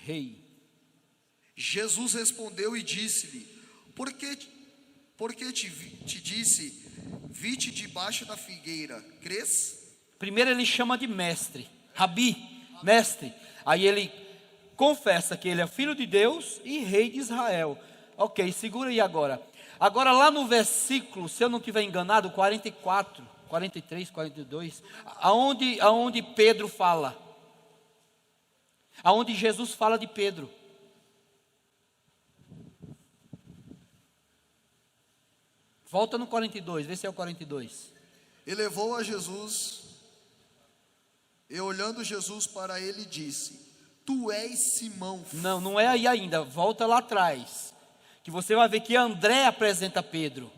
rei. Jesus respondeu e disse-lhe: Por que te disse, vi-te debaixo da figueira, crês? Primeiro ele chama de mestre, Rabi, mestre. Aí ele confessa que ele é filho de Deus e rei de Israel. Ok, segura aí agora. Agora lá no versículo, se eu não estiver enganado, 44, 43, 42, aonde Pedro fala, aonde Jesus fala de Pedro. Volta no 42, vê se é o 42. E levou a Jesus, e olhando Jesus para ele disse: Tu és Simão. Não, não é aí ainda, volta lá atrás, que você vai ver que André apresenta Pedro.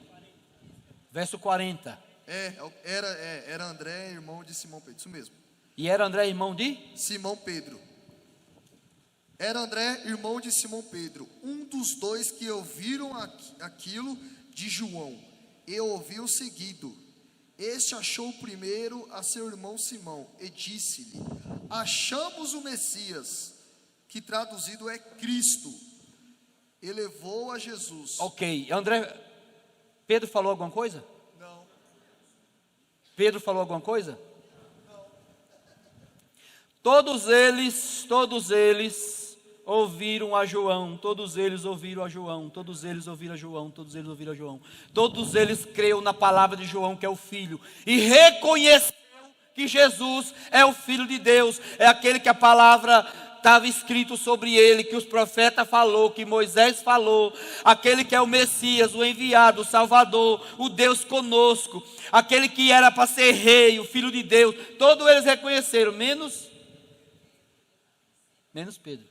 Verso 40. Era André, irmão de Simão Pedro, isso mesmo. E era André irmão de? Simão Pedro. Era André, irmão de Simão Pedro, um dos dois que ouviram aquilo de João, e ouviu seguido. Este achou primeiro a seu irmão Simão, e disse-lhe: Achamos o Messias, que traduzido é Cristo. E levou a Jesus. Ok, André, Pedro falou alguma coisa? Não. Pedro falou alguma coisa? Não. Todos eles ouviram a João, todos eles ouviram a João, todos eles ouviram a João, todos eles ouviram a João. Todos eles creram na palavra de João, que é o Filho, e reconheceram que Jesus é o Filho de Deus, é aquele que a palavra estava escrito sobre ele, que os profetas falou, que Moisés falou, aquele que é o Messias, o enviado, o Salvador, o Deus conosco, aquele que era para ser rei, o Filho de Deus. Todos eles reconheceram, menos Pedro.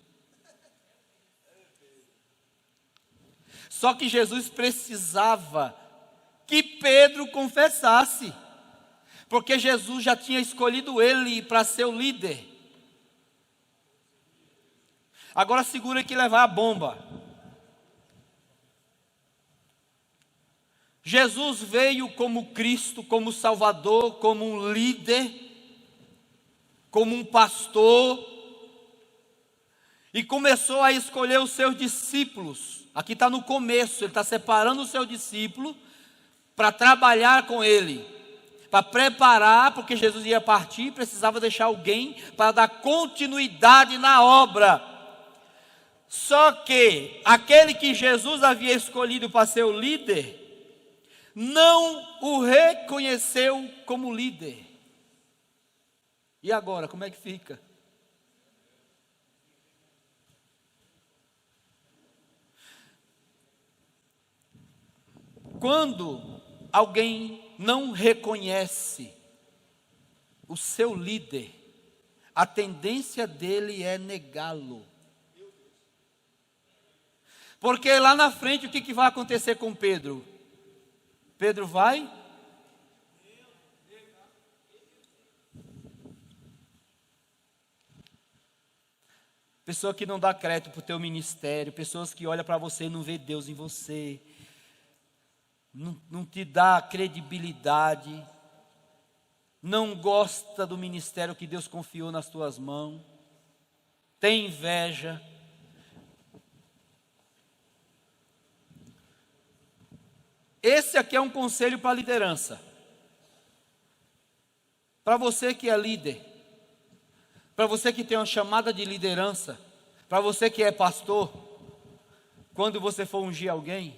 Só que Jesus precisava que Pedro confessasse, porque Jesus já tinha escolhido ele para ser o líder. Agora segura que levar a bomba. Jesus veio como Cristo, como Salvador, como um líder, como um pastor, e começou a escolher os seus discípulos. Aqui está no começo, ele está separando o seu discípulo para trabalhar com ele, para preparar, porque Jesus ia partir, precisava deixar alguém para dar continuidade na obra. Só que aquele que Jesus havia escolhido para ser o líder, não o reconheceu como líder. E agora, como é que fica? Quando alguém não reconhece o seu líder, a tendência dele é negá-lo. Porque lá na frente o que vai acontecer com Pedro? Pedro vai? Pessoa que não dá crédito para o teu ministério, pessoas que olham para você e não vê Deus em você, não te dá credibilidade, não gosta do ministério que Deus confiou nas tuas mãos, tem inveja. Esse aqui é um conselho para a liderança. Para você que é líder, para você que tem uma chamada de liderança, para você que é pastor, quando você for ungir alguém,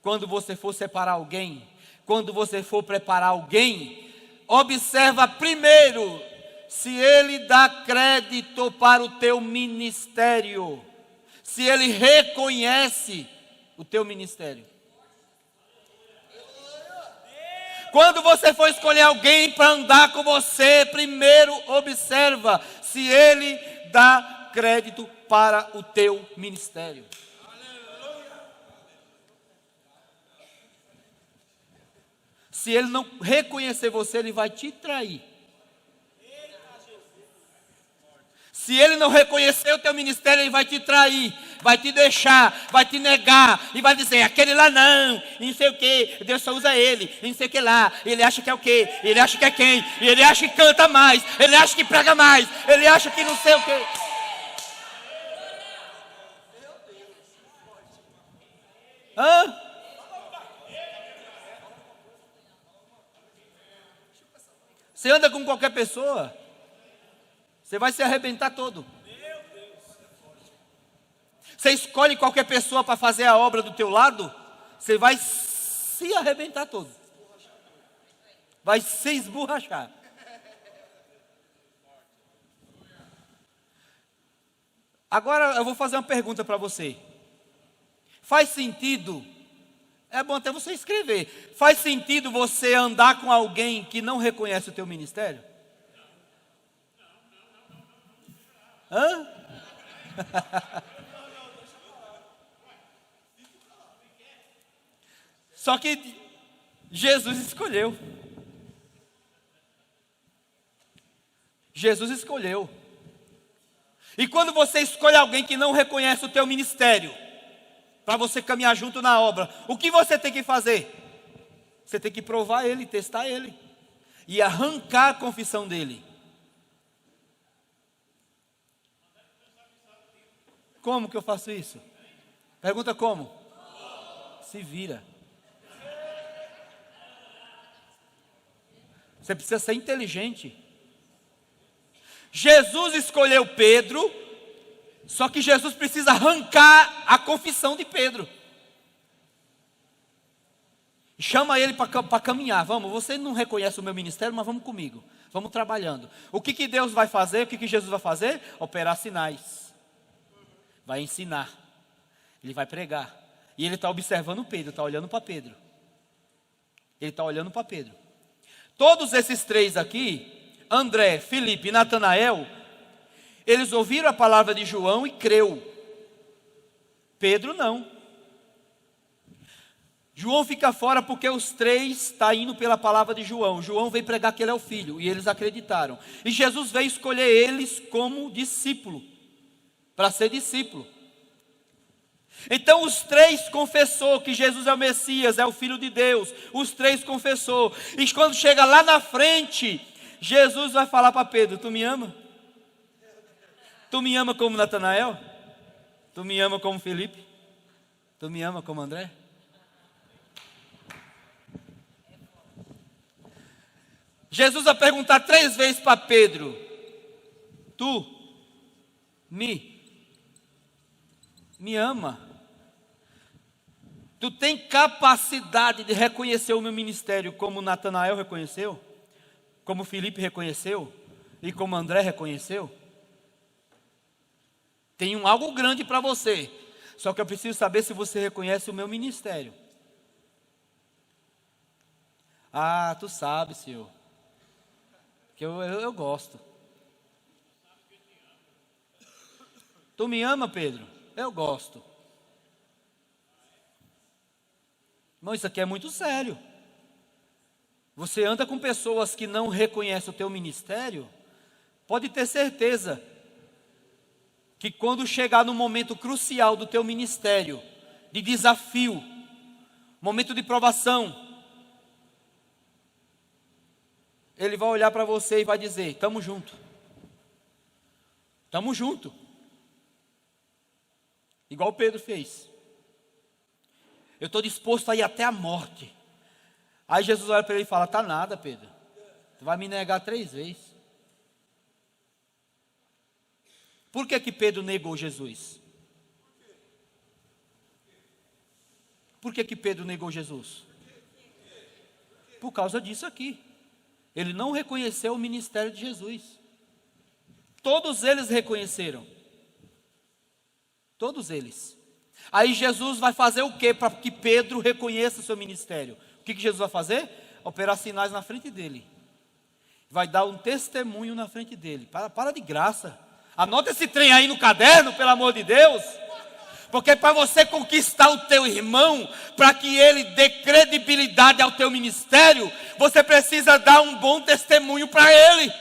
quando você for separar alguém, quando você for preparar alguém, observa primeiro se ele dá crédito para o teu ministério, se ele reconhece o teu ministério. Quando você for escolher alguém para andar com você, primeiro observa se ele dá crédito para o teu ministério. Se ele não reconhecer você, ele vai te trair. Se ele não reconhecer o teu ministério, ele vai te trair, vai te deixar, vai te negar, e vai dizer, aquele lá não sei o que, Deus só usa ele, não sei o que lá, ele acha que é o que, ele acha que é quem, ele acha que canta mais, ele acha que prega mais, ele acha que não sei o que. Você anda com qualquer pessoa, você vai se arrebentar todo. Você escolhe qualquer pessoa para fazer a obra do teu lado, você vai se arrebentar todo. Vai se esborrachar. Agora eu vou fazer uma pergunta para você. Faz sentido, é bom até você escrever, faz sentido você andar com alguém que não reconhece o teu ministério? Hã? Só que Jesus escolheu. Jesus escolheu. E quando você escolhe alguém que não reconhece o teu ministério, para você caminhar junto na obra, o que você tem que fazer? Você tem que provar ele, testar ele, e arrancar a confissão dele. Como que eu faço isso? Pergunta como? Se vira. Você precisa ser inteligente. Jesus escolheu Pedro, só que Jesus precisa arrancar a confissão de Pedro. Chama ele para caminhar. Vamos, você não reconhece o meu ministério, mas vamos comigo. Vamos trabalhando. O que Deus vai fazer? O que Jesus vai fazer? Operar sinais. Vai ensinar. Ele vai pregar. E ele está observando Pedro, está olhando para Pedro. Ele está olhando para Pedro. Todos esses três aqui, André, Filipe e Natanael, eles ouviram a palavra de João e creu. Pedro não. João fica fora porque os três estão indo pela palavra de João. João veio pregar que ele é o filho e eles acreditaram. E Jesus veio escolher eles como discípulo, para ser discípulo. Então os três confessou que Jesus é o Messias, é o Filho de Deus. Os três confessou. E quando chega lá na frente, Jesus vai falar para Pedro: tu me ama? Tu me ama como Natanael? Tu me ama como Felipe? Tu me ama como André? Jesus vai perguntar 3 vezes para Pedro: tu me ama? Tu tem capacidade de reconhecer o meu ministério como Natanael reconheceu? Como Felipe reconheceu? E como André reconheceu? Tem algo grande para você. Só que eu preciso saber se você reconhece o meu ministério. Ah, tu sabe, Senhor, que eu gosto. Tu me ama, Pedro? Eu gosto. Irmão, isso aqui é muito sério. Você anda com pessoas que não reconhecem o teu ministério, pode ter certeza que quando chegar no momento crucial do teu ministério, de desafio, momento de provação, ele vai olhar para você e vai dizer: estamos junto. Estamos junto. Igual Pedro fez. Eu estou disposto a ir até a morte. Aí Jesus olha para ele e fala: tá nada, Pedro. Tu vai me negar 3 vezes. Por que Pedro negou Jesus? Por que Pedro negou Jesus? Por causa disso aqui. Ele não reconheceu o ministério de Jesus. Todos eles reconheceram. Todos eles. Aí Jesus vai fazer o que para que Pedro reconheça o seu ministério? O que Jesus vai fazer? Operar sinais na frente dele. Vai dar um testemunho na frente dele. Para de graça. Anota esse trem aí no caderno, pelo amor de Deus. Porque para você conquistar o teu irmão, para que ele dê credibilidade ao teu ministério, você precisa dar um bom testemunho para ele.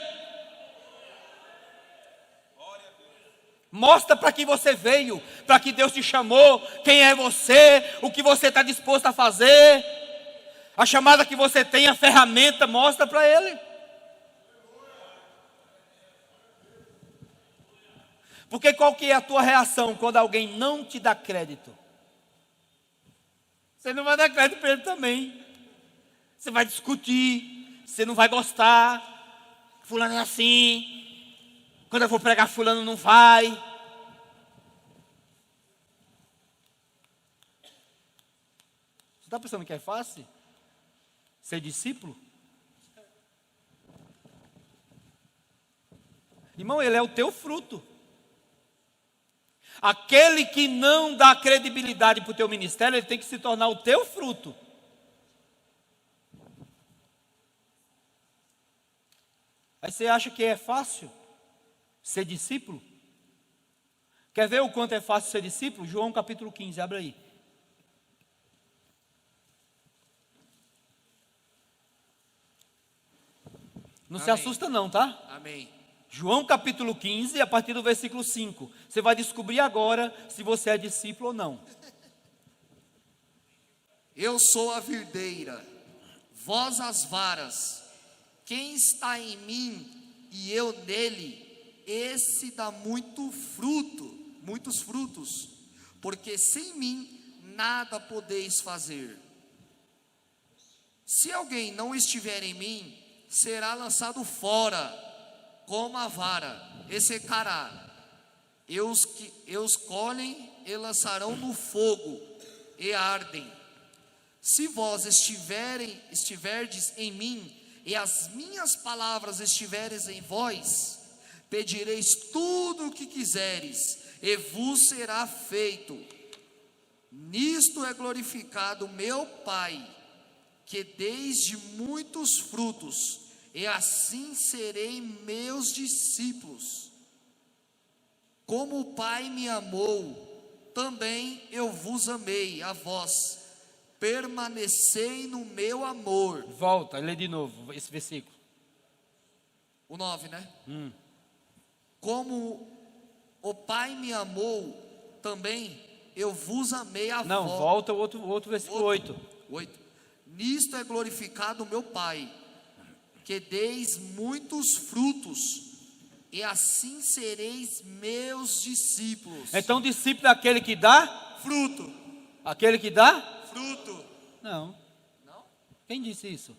Mostra para que você veio, para que Deus te chamou, quem é você, o que você está disposto a fazer, a chamada que você tem, a ferramenta, mostra para ele. Porque qual que é a tua reação quando alguém não te dá crédito? Você não vai dar crédito para ele também. Você vai discutir, você não vai gostar, fulano é assim, quando eu vou pregar fulano não vai. Você está pensando que é fácil ser discípulo? Irmão, ele é o teu fruto. Aquele que não dá credibilidade para o teu ministério, ele tem que se tornar o teu fruto. Aí você acha que é fácil ser discípulo? Quer ver o quanto é fácil ser discípulo? João capítulo 15, abre aí. Não se assusta não, tá? Amém. João capítulo 15, a partir do versículo 5. Você vai descobrir agora se você é discípulo ou não. Eu sou a videira, vós as varas. Quem está em mim e eu nele, esse dá muitos frutos, porque sem mim nada podeis fazer. Se alguém não estiver em mim, será lançado fora como a vara, e secará. E os colhem e lançarão no fogo, e ardem. Se vós estiverdes em mim, e as minhas palavras estiveres em vós, pedireis tudo o que quiseres, e vos será feito. Nisto é glorificado meu Pai, que deis de muitos frutos, e assim serei meus discípulos. Como o Pai me amou, também eu vos amei, a vós. Permanecei no meu amor. Volta, lê de novo esse versículo. O 9, né? Como o Pai me amou, também eu vos amei a vós. Não, volta o outro versículo 8. 8. Nisto é glorificado meu Pai, que deis muitos frutos, e assim sereis meus discípulos. Então discípulo é aquele que dá? Fruto. Aquele que dá? Fruto. Não. Não? Quem disse isso?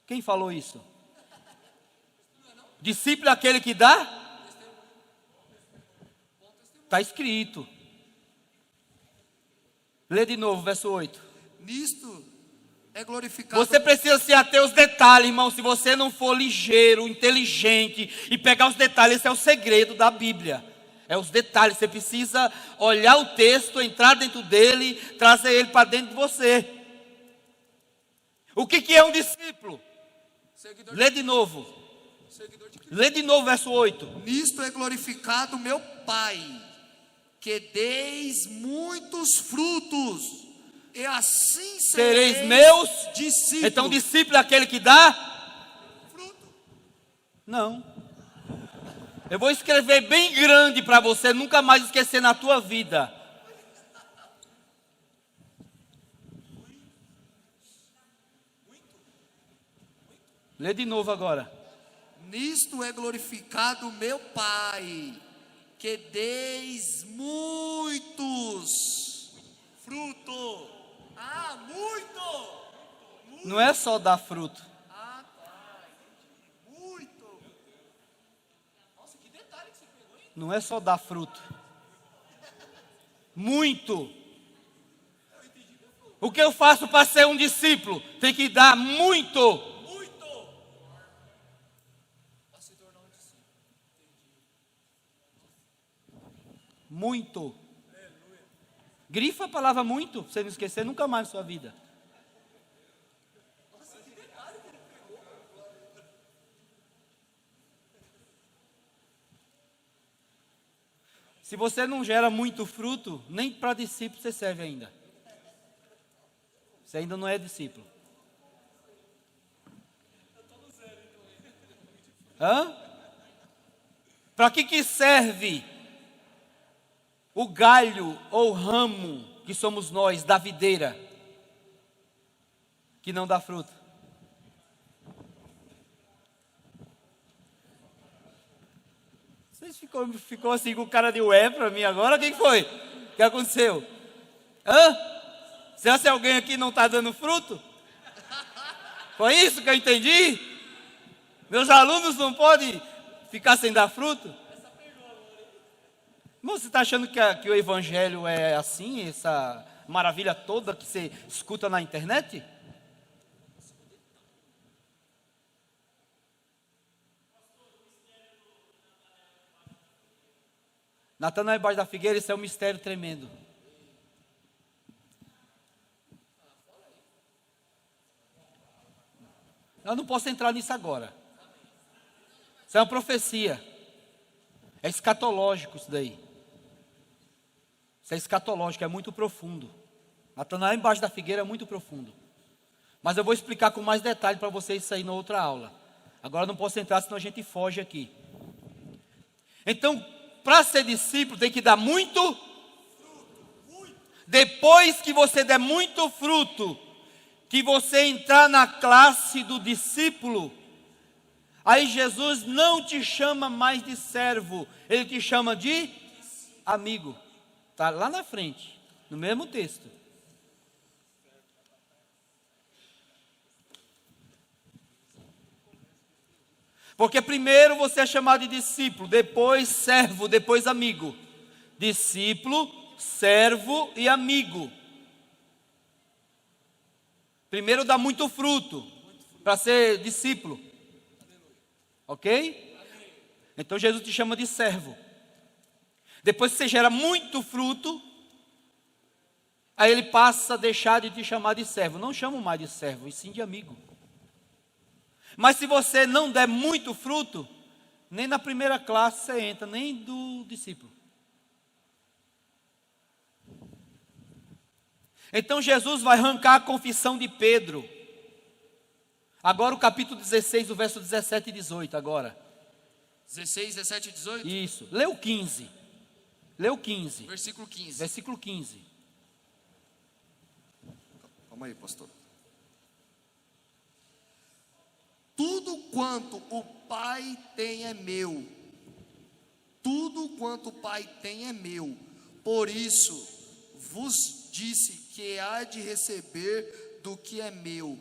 Quem falou isso? Discípulo é aquele que dá? Está escrito. Lê de novo, verso 8. Nisto é glorificado. Você precisa se ater aos detalhes, irmão. Se você não for ligeiro, inteligente e pegar os detalhes, esse é o segredo da Bíblia. É os detalhes. Você precisa olhar o texto, entrar dentro dele, trazer ele para dentro de você. O que é um discípulo? Lê de novo. Lê de novo, verso 8. Nisto é glorificado meu Pai, que deis muitos frutos, e assim Sereis meus discípulos. Então discípulo é aquele que dá? Fruto. Não. Eu vou escrever bem grande para você nunca mais esquecer na tua vida. Lê de novo agora. Nisto é glorificado meu Pai, que deis muitos frutos. Muito. Não é só dar fruto. Muito. Nossa, que detalhe que você pegou, hein? Não é só dar fruto. Muito. O que eu faço para ser um discípulo? Tem que dar muito. Para se tornar um discípulo. Muito. Grifa a palavra muito, pra você não esquecer nunca mais na sua vida. Se você não gera muito fruto, nem para discípulo você serve ainda. Você ainda não é discípulo. Hã? Para que serve o galho ou ramo que somos nós da videira que não dá fruto? Vocês ficou assim com cara de ué para mim agora? O que foi? O que aconteceu? Hã? Será que alguém aqui não está dando fruto? Foi isso que eu entendi? Meus alunos não podem ficar sem dar fruto? Irmão, você está achando que o evangelho é assim, essa maravilha toda que você escuta na internet? Natanael embaixo da figueira, isso é um mistério tremendo. Eu não posso entrar nisso agora. Isso é uma profecia. É escatológico isso daí. Isso é escatológico, é muito profundo. Natanael embaixo da figueira é muito profundo. Mas eu vou explicar com mais detalhe para vocês isso aí na outra aula. Agora eu não posso entrar, senão a gente foge aqui. Então, para ser discípulo tem que dar muito fruto. Depois que você der muito fruto, que você entrar na classe do discípulo, aí Jesus não te chama mais de servo, Ele te chama de amigo. Está lá na frente, no mesmo texto. Porque primeiro você é chamado de discípulo, depois servo, depois amigo. Discípulo, servo e amigo. Primeiro dá muito fruto para ser discípulo. Ok? Então Jesus te chama de servo. Depois que você gera muito fruto, aí ele passa a deixar de te chamar de servo. Não chamo mais de servo, e sim de amigo. Mas se você não der muito fruto, nem na primeira classe você entra, nem do discípulo. Então Jesus vai arrancar a confissão de Pedro. Agora o capítulo 16, o verso 17 e 18 agora. 16, 17 e 18? Isso. Lê o 15. Lê o 15. Versículo 15. Versículo 15. Calma aí, pastor. Tudo quanto o Pai tem é meu. Tudo quanto o Pai tem é meu. Por isso vos disse que há de receber do que é meu.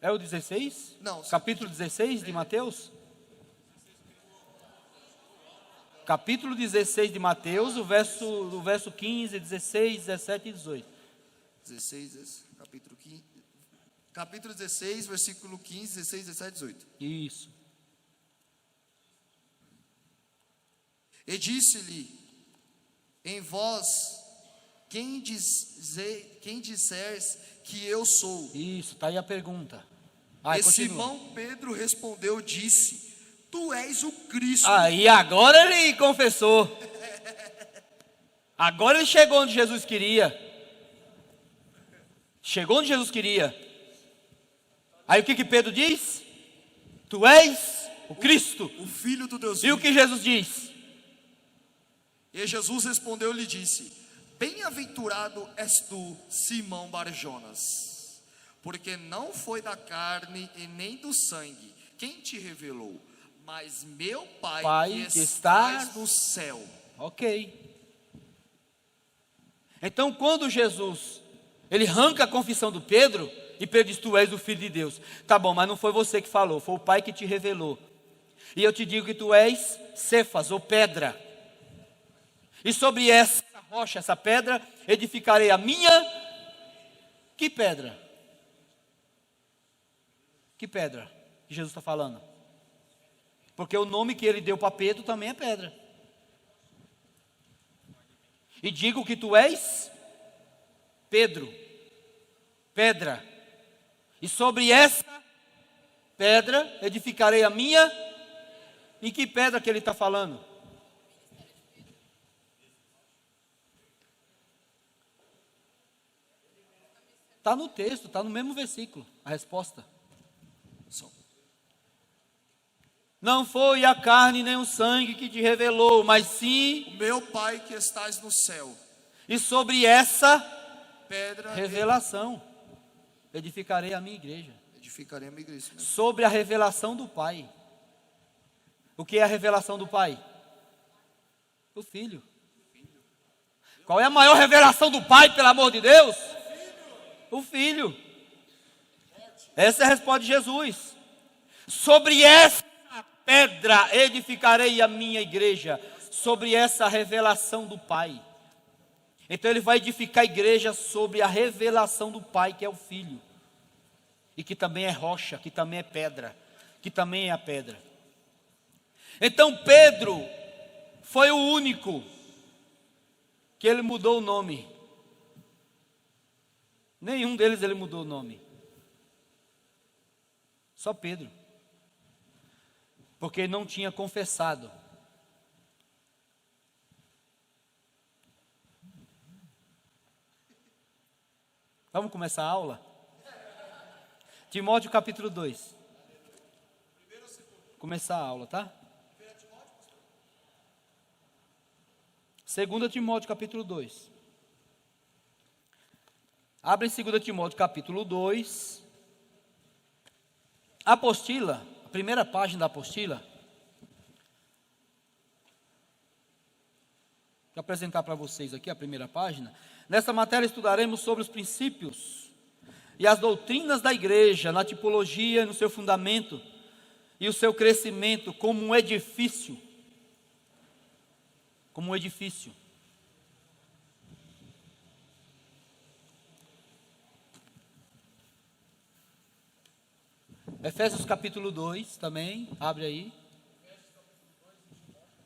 É o 16? Não. Capítulo 16 de Mateus? Capítulo 16 de Mateus, o verso 15, 16, 17 e 18. 16, capítulo 16, versículo 15, 16, 17 e 18. Isso. E disse-lhe: em vós, quem disseres que eu sou? Isso, está aí a pergunta. E Simão Pedro respondeu, disse: tu és o Cristo. E agora ele confessou. Agora ele chegou onde Jesus queria. Chegou onde Jesus queria. Aí o que Pedro diz? Tu és o Cristo, o Filho do Deus vivo. E o que Jesus diz? E Jesus respondeu-lhe e disse: bem-aventurado és tu, Simão Barjonas, porque não foi da carne e nem do sangue quem te revelou, mas meu Pai que estás no céu. Ok. Então quando Jesus, ele arranca a confissão do Pedro, e Pedro diz: tu és o Filho de Deus. Tá bom, mas não foi você que falou, foi o Pai que te revelou. E eu te digo que tu és Cefas, ou pedra. E sobre essa rocha, essa pedra, edificarei a minha... Que pedra? Que pedra que Jesus está falando? Porque o nome que ele deu para Pedro também é pedra. E digo que tu és Pedro, pedra. E sobre essa pedra edificarei a minha... Em que pedra que ele está falando? Está no texto, está no mesmo versículo, a resposta. Não foi a carne nem o sangue que te revelou, mas sim... o meu Pai que estás no céu. E sobre essa pedra revelação, edificarei a minha igreja. Edificarei a minha igreja. Sobre a revelação do Pai. O que é a revelação do Pai? O Filho. Qual é a maior revelação do Pai, pelo amor de Deus? O Filho. Essa é a resposta de Jesus. Sobre essa pedra edificarei a minha igreja, sobre essa revelação do Pai. Então ele vai edificar a igreja sobre a revelação do Pai, que é o Filho, e que também é rocha, que também é pedra, que também é a pedra. Então Pedro foi o único que ele mudou o nome. Nenhum deles ele mudou o nome. Só Pedro. Porque ele não tinha confessado. Vamos começar a aula? Timóteo capítulo 2. Começar a aula, tá? 2 Timóteo capítulo 2. Abre em 2 Timóteo capítulo 2. A apostila, a primeira página da apostila. Vou apresentar para vocês aqui a primeira página. Nesta matéria estudaremos sobre os princípios e as doutrinas da igreja, na tipologia, no seu fundamento e o seu crescimento como um edifício. Como um edifício. Efésios capítulo 2 também, abre aí.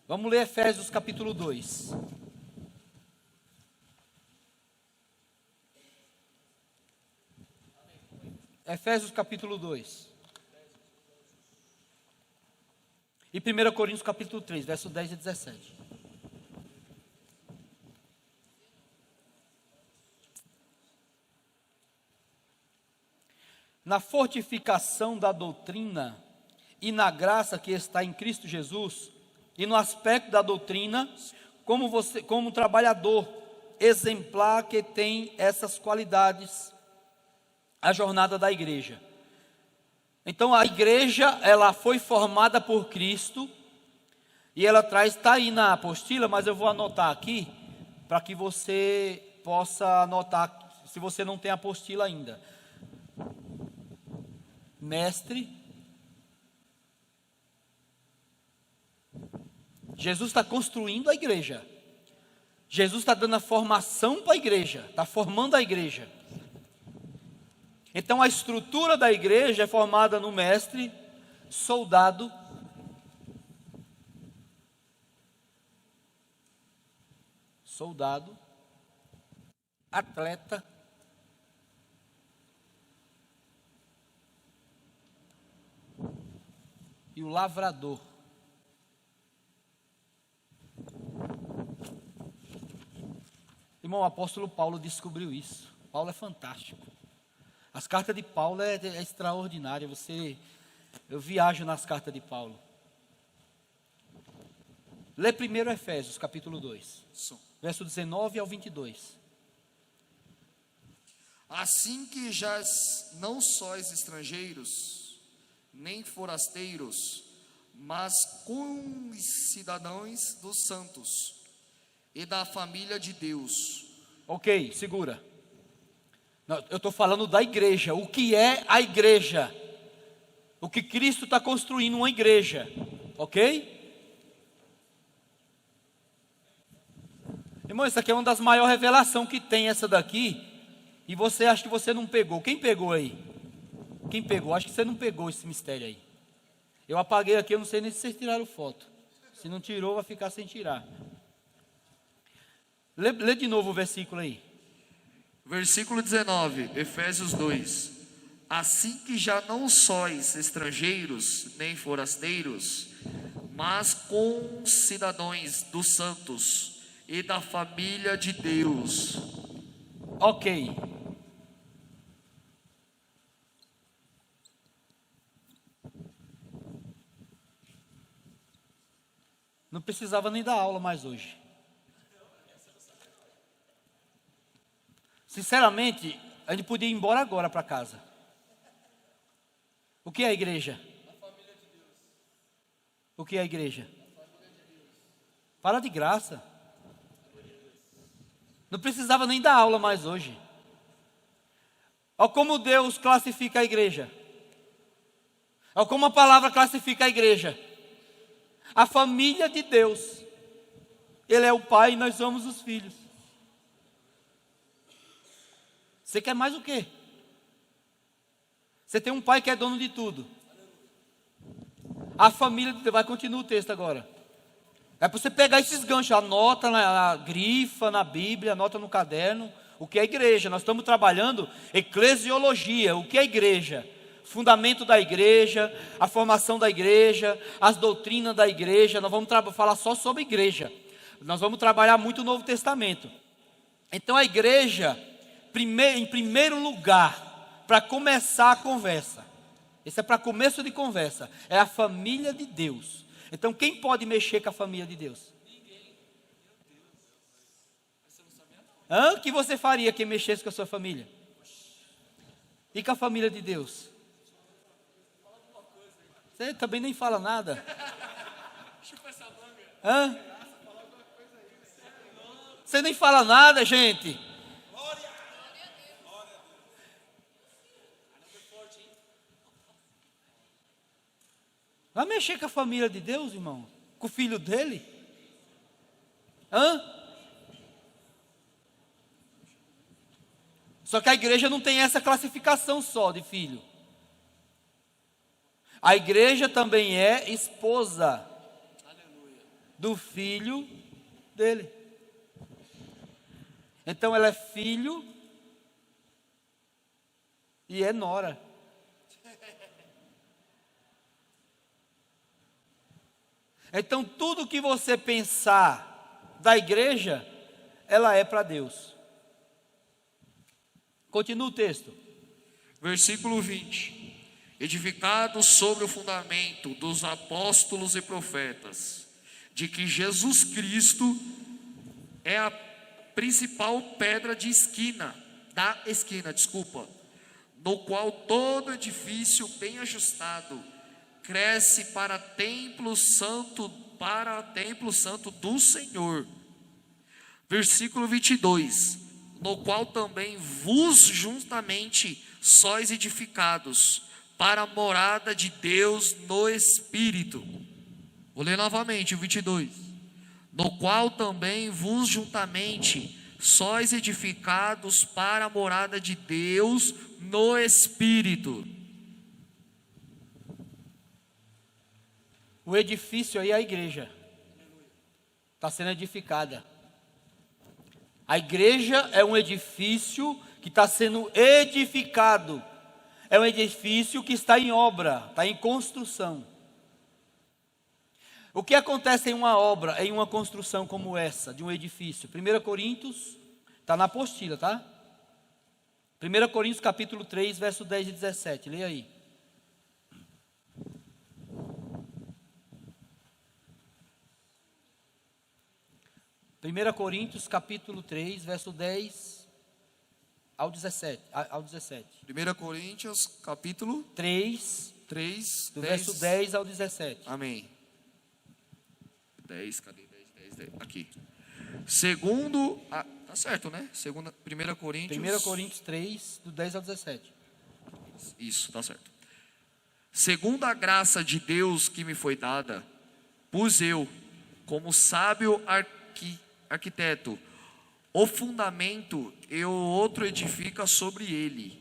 Vamos ler Efésios capítulo 2. Efésios capítulo 2. E 1 Coríntios capítulo 3, verso 10 e 17. Na fortificação da doutrina e na graça que está em Cristo Jesus, e no aspecto da doutrina, como um trabalhador exemplar que tem essas qualidades, a jornada da igreja. Então a igreja, ela foi formada por Cristo, e ela está aí na apostila, mas eu vou anotar aqui, para que você possa anotar, se você não tem a apostila ainda. Mestre, Jesus está construindo a igreja, Jesus está dando a formação para a igreja, está formando a igreja. Então a estrutura da igreja é formada no mestre, soldado, atleta, e o lavrador. Irmão, o apóstolo Paulo descobriu isso. Paulo é fantástico. As cartas de Paulo é extraordinária. Eu viajo nas cartas de Paulo. Lê primeiro Efésios capítulo 2, verso 19 ao 22. Assim que já não sois estrangeiros, nem forasteiros, mas concidadãos dos santos e da família de Deus. Ok, segura. Não, eu estou falando da igreja. O que é a igreja? O que Cristo está construindo uma igreja. Ok? Irmão, isso aqui é uma das maiores revelações que tem, essa daqui. E você acha que você não pegou. Quem pegou aí? Quem pegou? Acho que você não pegou esse mistério aí. Eu apaguei aqui, eu não sei nem se vocês tiraram foto. Se não tirou, vai ficar sem tirar. Lê de novo o versículo aí. Versículo 19, Efésios 2. Assim que já não sois estrangeiros, nem forasteiros, mas concidadãos dos santos e da família de Deus. Ok. Não precisava nem dar aula mais hoje. Sinceramente, a gente podia ir embora agora para casa. O que é a igreja? A família de Deus. O que é a igreja? A família de Deus. Fala de graça. Não precisava nem dar aula mais hoje. Olha como Deus classifica a igreja. Olha como a palavra classifica a igreja. A família de Deus. Ele é o pai e nós somos os filhos. Você quer mais o quê? Você tem um pai que é dono de tudo. A família de Deus. Vai continuar o texto agora. É para você pegar esses ganchos. Anota grifa na Bíblia, anota no caderno. O que é igreja? Nós estamos trabalhando eclesiologia. O que é igreja? Fundamento da igreja, a formação da igreja, as doutrinas da igreja. Nós vamos falar só sobre igreja. Nós vamos trabalhar muito o Novo Testamento. Então a igreja, em primeiro lugar, para começar a conversa, esse é para começo de conversa, é a família de Deus. Então quem pode mexer com a família de Deus? Ninguém. O que você faria quem mexesse com a sua família? E com a família de Deus? Você também nem fala nada. Você nem fala nada, gente. Vai mexer com a família de Deus, irmão? Com o filho dele? Só que a igreja não tem essa classificação só de filho. A igreja também é esposa do filho dele. Então ela é filho e é nora. Então tudo que você pensar da igreja, ela é para Deus. Continua o texto. Versículo 20. Edificados sobre o fundamento dos apóstolos e profetas, de que Jesus Cristo é a principal pedra no qual todo edifício bem ajustado cresce para templo santo do Senhor. Versículo 22. No qual também vos juntamente sois edificados para a morada de Deus no Espírito. Vou ler novamente o 22. No qual também vos juntamente sois edificados para a morada de Deus no Espírito. O edifício aí é a igreja. Está sendo edificada. A igreja é um edifício que está sendo edificado. É um edifício que está em obra, está em construção. O que acontece em uma obra, em uma construção como essa, de um edifício? 1 Coríntios, está na apostila, tá? 1 Coríntios capítulo 3, verso 10 e 17, leia aí. Primeira Coríntios capítulo 3, verso 10 ao 17. 1 Coríntios capítulo 3, do 10. Verso 10 ao 17. Amém. 10, cadê 10? Aqui. Tá certo, né? 1 Coríntios 3, do 10 ao 17. Isso, tá certo. Segundo a graça de Deus que me foi dada, pus eu, como sábio arquiteto, o fundamento e o outro edifica sobre ele.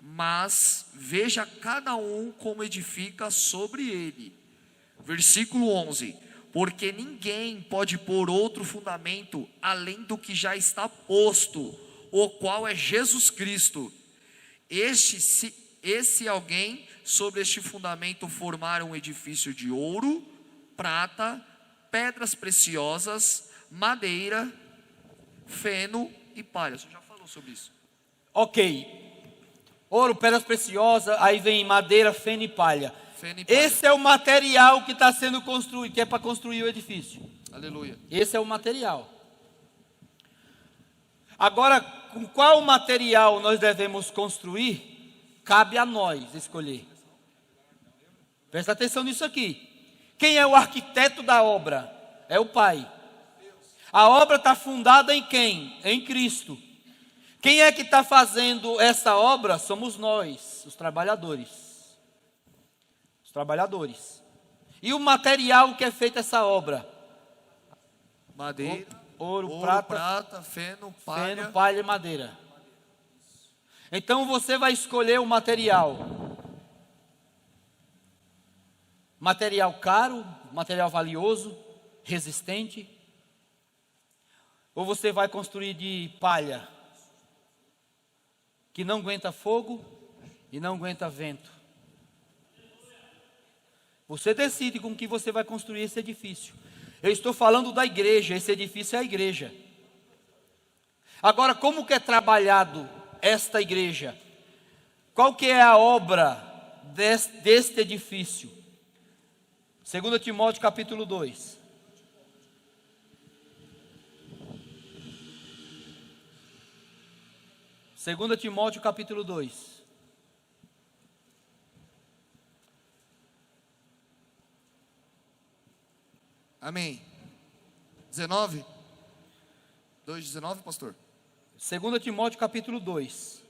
Mas veja cada um como edifica sobre ele. Versículo 11. Porque ninguém pode pôr outro fundamento além do que já está posto, o qual é Jesus Cristo. Esse alguém sobre este fundamento formar um edifício de ouro, prata, pedras preciosas, madeira, feno e palha. Você já falou sobre isso. Ok. Ouro, pedras preciosas, aí vem madeira, feno e palha. Esse é o material que está sendo construído, que é para construir o edifício. Aleluia. Esse é o material. Agora, com qual material nós devemos construir? Cabe a nós escolher. Presta atenção nisso aqui. Quem é o arquiteto da obra? É o Pai. A obra está fundada em quem? Em Cristo. Quem é que está fazendo essa obra? Somos nós, os trabalhadores. Os trabalhadores. E o material que é feita essa obra? Madeira, Ouro, prata, feno, palha e madeira. Então você vai escolher o material. Material caro, material valioso, resistente. Ou você vai construir de palha, que não aguenta fogo e não aguenta vento. Você decide com que você vai construir esse edifício. Eu estou falando da igreja, esse edifício é a igreja. Agora, como que é trabalhado esta igreja? Qual que é a obra deste edifício? 2 Timóteo capítulo 2. Segunda Timóteo capítulo 2. Amém. 19? 2:19, pastor? 2 Timóteo capítulo 2.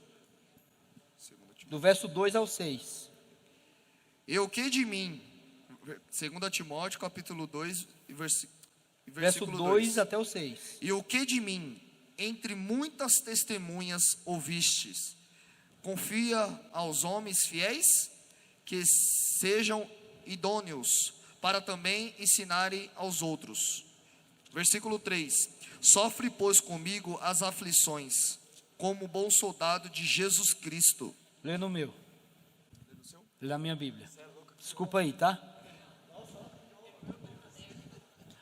Do verso 2 ao 6. E o que de mim? 2 Timóteo capítulo 2, Verso versículo 2 até o 6. E o que de mim, entre muitas testemunhas ouvistes, confia aos homens fiéis, que sejam idôneos, para também ensinarem aos outros. Versículo 3. Sofre, pois, comigo as aflições, como bom soldado de Jesus Cristo. Lê no meu. Lê na minha Bíblia. Desculpa aí, tá?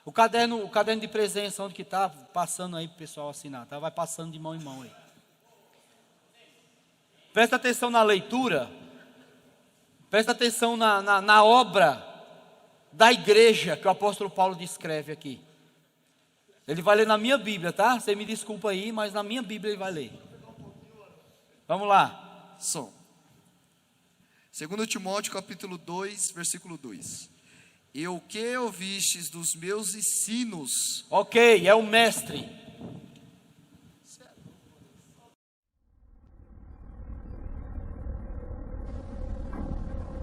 O caderno de presença, onde que está? Passando aí para o pessoal assinar, tá? Vai passando de mão em mão aí. Presta atenção na leitura. Presta atenção na obra da igreja que o apóstolo Paulo descreve aqui. Ele vai ler na minha Bíblia, tá? Você me desculpa aí, mas na minha Bíblia ele vai ler. Vamos lá. Som. 2 Timóteo capítulo 2, versículo 2. E o que ouvistes dos meus ensinos? Ok, é o mestre.